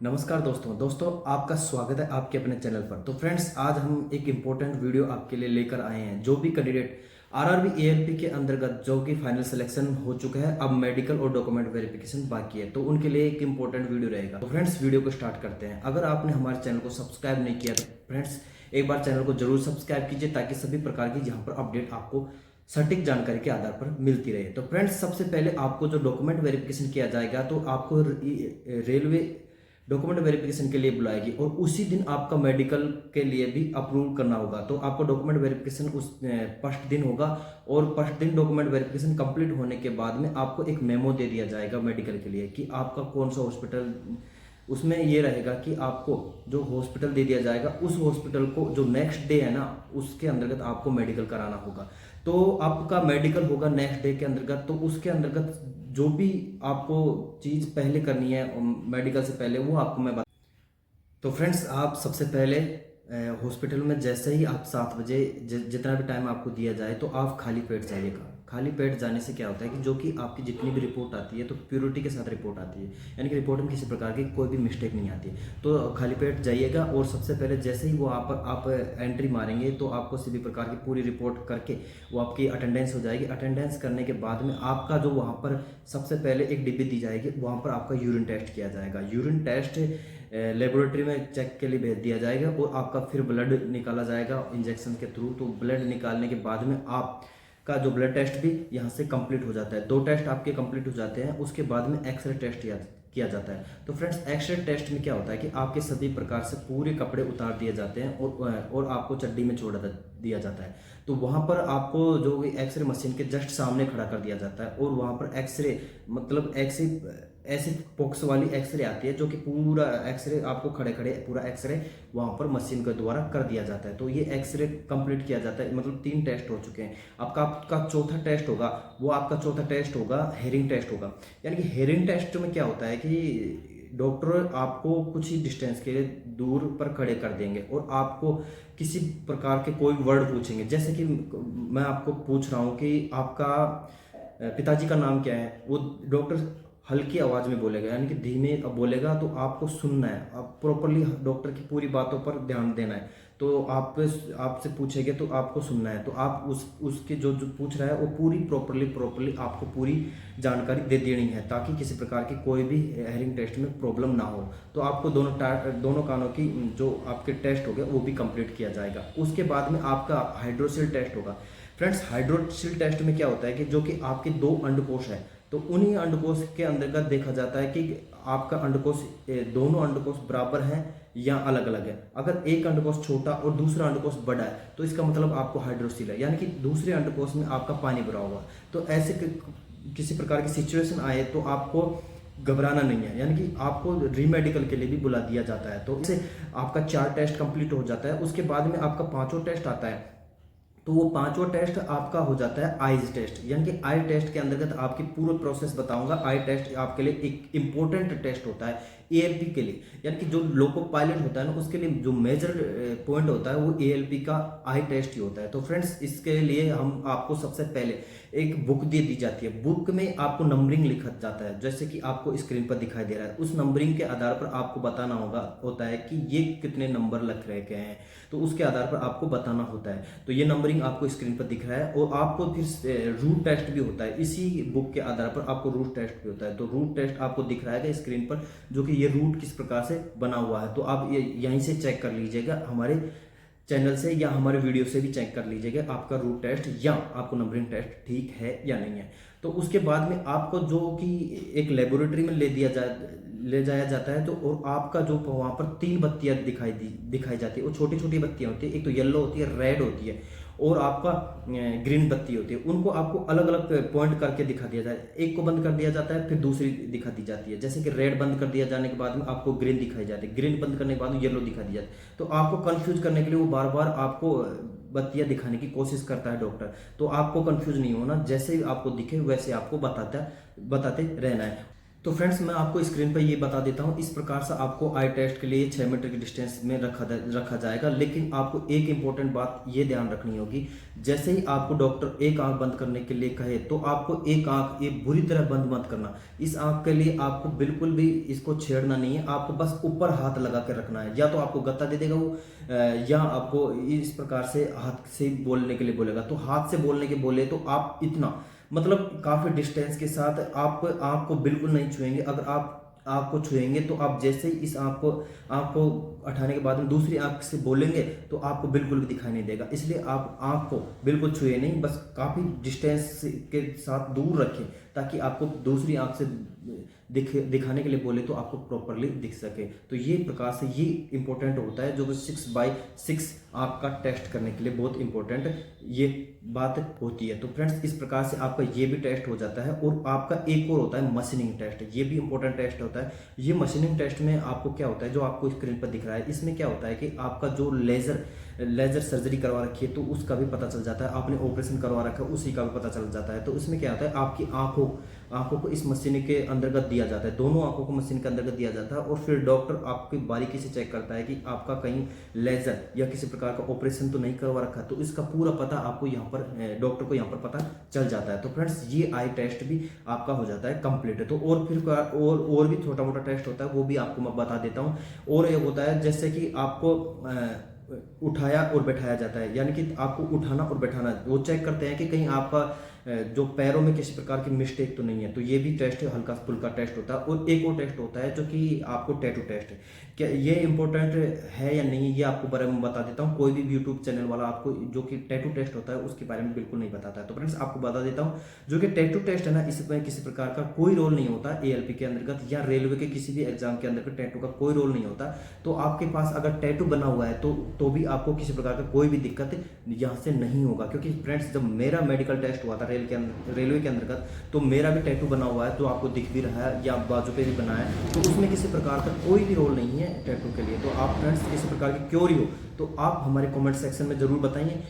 नमस्कार दोस्तों आपका स्वागत है आपके अपने चैनल पर। तो फ्रेंड्स, आज हम एक इम्पोर्टेंट वीडियो आपके लिए लेकर आए हैं। जो भी कैंडिडेट आरआरबी एएलपी के अंतर्गत जो कि फाइनल सिलेक्शन हो चुका है, अब मेडिकल और डॉक्यूमेंट वेरिफिकेशन बाकी है, तो उनके लिए एक इम्पोर्टेंट वीडियो रहेगा। तो फ्रेंड्स, वीडियो को स्टार्ट करते हैं। अगर आपने हमारे चैनल को सब्सक्राइब नहीं किया तो फ्रेंड्स एक बार चैनल को जरूर सब्सक्राइब कीजिए, ताकि सभी प्रकार की यहाँ पर अपडेट आपको सटीक जानकारी के आधार पर मिलती रहे। तो फ्रेंड्स, सबसे पहले आपको जो डॉक्यूमेंट वेरिफिकेशन किया जाएगा, तो आपको रेलवे डॉक्यूमेंट वेरिफिकेशन के लिए बुलाएगी और उसी दिन आपका मेडिकल के लिए भी अप्रूव करना होगा। तो आपका डॉक्यूमेंट वेरिफिकेशन उस फर्स्ट दिन होगा, और फर्स्ट दिन डॉक्यूमेंट वेरिफिकेशन कंप्लीट होने के बाद में आपको एक मेमो दे दिया जाएगा मेडिकल के लिए कि आपका कौन सा हॉस्पिटल। उसमें ये रहेगा कि आपको जो हॉस्पिटल दे दिया जाएगा, उस हॉस्पिटल को जो नेक्स्ट डे है ना, उसके अंतर्गत आपको मेडिकल कराना होगा। तो आपका मेडिकल होगा नेक्स्ट डे के अंतर्गत। तो उसके अंतर्गत जो भी आपको चीज़ पहले करनी है मेडिकल से पहले, वो आपको मैं बता। तो फ्रेंड्स, आप सबसे पहले हॉस्पिटल में जैसे ही आप 7 बजे जितना भी टाइम आपको दिया जाए, तो आप खाली पेट जाइएगा। खाली पेट जाने से क्या होता है कि जो कि आपकी जितनी भी रिपोर्ट आती है, तो प्योरिटी के साथ रिपोर्ट आती है, यानी कि रिपोर्ट में किसी प्रकार की कोई भी मिस्टेक नहीं आती। तो खाली पेट जाइएगा, और सबसे पहले जैसे ही वो आप एंट्री मारेंगे, तो आपको सभी प्रकार की पूरी रिपोर्ट करके वो आपकी अटेंडेंस हो जाएगी। अटेंडेंस करने के बाद में आपका जो वहाँ पर सबसे पहले एक डिब्बी दी जाएगी, वहाँ पर आपका यूरिन टेस्ट किया जाएगा। यूरिन टेस्ट लेबोरेटरी में चेक के लिए भेज दिया जाएगा, और आपका फिर ब्लड निकाला जाएगा इंजेक्शन के थ्रू। तो ब्लड निकालने के बाद में आपका जो ब्लड टेस्ट भी यहाँ से कंप्लीट हो जाता है। 2 टेस्ट आपके कंप्लीट हो जाते हैं। उसके बाद में एक्सरे टेस्ट किया जाता है। तो फ्रेंड्स, एक्सरे टेस्ट में क्या होता है कि आपके सभी प्रकार से पूरे कपड़े उतार दिए जाते हैं, और आपको चड्डी में छोड़ दिया जाता है। तो वहाँ पर आपको जो एक्सरे मशीन के जस्ट सामने खड़ा कर दिया जाता है, और वहाँ पर एक्सरे मतलब ऐसी बॉक्स वाली एक्सरे आती है, जो कि पूरा एक्सरे आपको खड़े खड़े पूरा एक्सरे वहाँ पर मशीन के द्वारा कर दिया जाता है। तो ये एक्सरे कंप्लीट किया जाता है। मतलब 3 टेस्ट हो चुके हैं। आपका चौथा टेस्ट होगा, वो आपका चौथा टेस्ट होगा हेयरिंग टेस्ट होगा। यानी कि हेयरिंग टेस्ट में क्या होता है कि डॉक्टर आपको कुछ ही डिस्टेंस के लिए दूर पर खड़े कर देंगे, और आपको किसी प्रकार के कोई वर्ड पूछेंगे। जैसे कि मैं आपको पूछ रहा हूँ कि आपका पिताजी का नाम क्या है, वो डॉक्टर हल्की आवाज में बोलेगा, यानी कि धीमे बोलेगा। तो आपको सुनना है, आप प्रॉपरली डॉक्टर की पूरी बातों पर ध्यान देना है। तो आपसे पूछेंगे तो आपको सुनना है। तो आप उसके जो पूछ रहा है, वो पूरी प्रॉपरली आपको पूरी जानकारी दे देनी है, ताकि किसी प्रकार की कोई भी हेयरिंग टेस्ट में प्रॉब्लम ना हो। तो आपको दोनों कानों की जो आपके टेस्ट हो गए, वो भी कंप्लीट किया जाएगा। उसके बाद में आपका हाइड्रोसिल टेस्ट होगा। फ्रेंड्स, हाइड्रोसिल टेस्ट में क्या होता है कि जो कि आपके 2 अंडकोश है, तो उन्हीं अंडकोश के अंतर्गत देखा जाता है कि आपका अंडकोश दोनों अंडकोश बराबर हैं या अलग अलग है। अगर एक अंडकोश छोटा और दूसरा अंडकोश बड़ा है, तो इसका मतलब आपको हाइड्रोसिल है, यानी कि दूसरे अंडकोश में आपका पानी भरा हुआ। तो ऐसे किसी प्रकार की सिचुएशन आए, तो आपको घबराना नहीं है, यानी कि आपको रीमेडिकल के लिए भी बुला दिया जाता है। तो इससे आपका 4 टेस्ट कंप्लीट हो जाता है। उसके बाद में आपका 5वां टेस्ट आता है। तो वो 5वां टेस्ट आपका हो जाता है आईज टेस्ट, यानी कि आई टेस्ट के अंतर्गत आपकी पूरा प्रोसेस बताऊंगा। आई टेस्ट आपके लिए एक इंपॉर्टेंट टेस्ट होता है एएलपी के लिए, यानी कि जो लोको पायलट होता है ना, उसके लिए जो मेजर पॉइंट होता है, वो एएलपी का आई टेस्ट ही होता है। तो फ्रेंड्स, इसके लिए हम आपको सबसे पहले एक बुक दे दी जाती है। बुक में आपको नंबरिंग लिखा जाता है, जैसे कि आपको स्क्रीन पर दिखाई दे रहा है। उस नंबरिंग के आधार पर आपको बताना होता है कि ये कितने नंबर लिख रहे हैं, तो उसके आधार पर आपको बताना होता है। तो ये नंबरिंग आपको स्क्रीन पर दिख रहा है, और आपको फिर रूट टेस्ट भी होता है। इसी बुक के आधार पर आपको रूट टेस्ट भी होता है। तो रूट टेस्ट आपको दिख रहा है स्क्रीन पर, जो कि ये रूट किस प्रकार से बना हुआ है। तो आप ये यहीं से चेक कर लीजिएगा, हमारे चैनल से या हमारे वीडियो से भी चेक कर लीजिएगा आपका रूट टेस्ट या आपको नंबरिंग टेस्ट ठीक है या नहीं है। तो उसके बाद में आपको जो कि एक लेबोरेटरी में ले जाया जाता है। तो और आपका जो वहाँ पर 3 बत्तियाँ दिखाई जाती है। वो छोटी छोटी बत्तियाँ होती है, एक तो येलो होती है, रेड होती है, और आपका ग्रीन बत्ती होती है। उनको आपको अलग अलग पॉइंट करके दिखा दिया जाए। एक को बंद कर दिया जाता है, फिर दूसरी दिखा दी जाती है। जैसे कि रेड बंद कर दिया जाने के बाद में आपको ग्रीन दिखाई जाती है, ग्रीन बंद करने के बाद में येलो दिखा दी जाती है। तो आपको कंफ्यूज करने के लिए वो बार बार आपको बत्तियां दिखाने की कोशिश करता है डॉक्टर। तो आपको कंफ्यूज नहीं होना, जैसे आपको दिखे वैसे आपको बताते रहना है। तो फ्रेंड्स मैं आपको स्क्रीन पर ये बता देता हूँ, इस प्रकार से आपको आई टेस्ट के लिए 6 मीटर की डिस्टेंस में रखा जाएगा। लेकिन आपको एक इंपॉर्टेंट बात ये ध्यान रखनी होगी, जैसे ही आपको डॉक्टर एक आंख बंद करने के लिए कहे तो आपको एक आंख ये बुरी तरह बंद मत करना। इस आंख के लिए आपको बिल्कुल भी इसको छेड़ना नहीं है, आपको बस ऊपर हाथ लगा कर रखना है। या तो आपको गत्ता दे देगा वो, या आपको इस प्रकार से हाथ से बोलने के लिए बोलेगा। तो हाथ से बोलने के बोले तो आप इतना मतलब काफ़ी डिस्टेंस के साथ आप आँख को बिल्कुल नहीं छुएंगे। अगर आप आँख को छुएंगे तो आप जैसे ही इस आँख को हटाने के बाद में दूसरी आँख से बोलेंगे तो आपको बिल्कुल भी दिखाई नहीं देगा। इसलिए आप आँख को बिल्कुल छुए नहीं, बस काफ़ी डिस्टेंस के साथ दूर रखें ताकि आपको दूसरी आँख से दिखाने के लिए बोले तो आपको प्रॉपरली दिख सके। तो ये प्रकार से ये इंपॉर्टेंट होता है, जो कि 6x6 आँख का टेस्ट करने के लिए बहुत इंपॉर्टेंट ये बात होती है। तो फ्रेंड्स इस प्रकार से आपका ये भी टेस्ट हो जाता है। और आपका एक और होता है मशीनिंग टेस्ट, ये भी इंपॉर्टेंट टेस्ट होता है। ये मशीनिंग टेस्ट में आपको क्या होता है, जो आपको स्क्रीन पर दिख रहा है, इसमें क्या होता है कि आपका जो लेजर सर्जरी करवा रखी है तो उसका भी पता चल जाता है, आपने ऑपरेशन करवा रखा है उसी का भी पता चल जाता है। तो इसमें क्या होता है, आपकी आंखों को इस मशीन के अंतर्गत दिया जाता है, दोनों आंखों को मशीन के अंतर्गत दिया जाता है। और फिर डॉक्टर आपकी बारीकी से चेक करता है कि आपका कहीं लेजर या किसी प्रकार का ऑपरेशन तो नहीं करवा रखा, तो इसका पूरा पता आपको यहाँ पर डॉक्टर को यहाँ पर पता चल जाता है। तो फ्रेंड्स ये आई टेस्ट भी आपका हो जाता है कंप्लीट। तो और फिर और भी छोटा मोटा टेस्ट होता है, वो भी आपको मैं बता देता हूँ। और एक होता है जैसे कि आपको उठाया और बैठाया जाता है, यानी कि आपको उठाना और बैठाना, वो चेक करते हैं कि कहीं आपका जो पैरों में किसी प्रकार की मिस्टेक तो नहीं है। तो ये भी टेस्ट हल्का फुल्का टेस्ट होता है। और एक और टेस्ट होता है जो कि आपको टैटू टेस्ट है। क्या ये इंपॉर्टेंट है या नहीं ये आपको बारे में बता देता हूँ। कोई भी यूट्यूब चैनल वाला आपको जो कि टैटू टेस्ट होता है उसके बारे में बिल्कुल नहीं बताता है। तो फ्रेंड्स आपको बता देता हूँ, जो कि टैटू टेस्ट है ना, इसमें किसी प्रकार का कोई रोल नहीं होता ALP के अंतर्गत या रेलवे के किसी भी एग्जाम के अंदर टैटू का कोई रोल नहीं होता। तो आपके पास अगर टैटू बना हुआ है तो भी आपको किसी प्रकार का कोई भी दिक्कत यहाँ से नहीं होगा। क्योंकि फ्रेंड्स जब मेरा मेडिकल टेस्ट हुआ था रेलवे के अंतर्गत, तो मेरा भी टैटू बना हुआ है, जो आपको दिख भी रहा है या बाजू पे भी बना है। तो उसमें किसी प्रकार का कोई भी रोल नहीं है टैटू के लिए। तो आप फ्रेंड्स किसी प्रकार की क्योरी हो तो आप हमारे कमेंट सेक्शन में जरूर बताइए।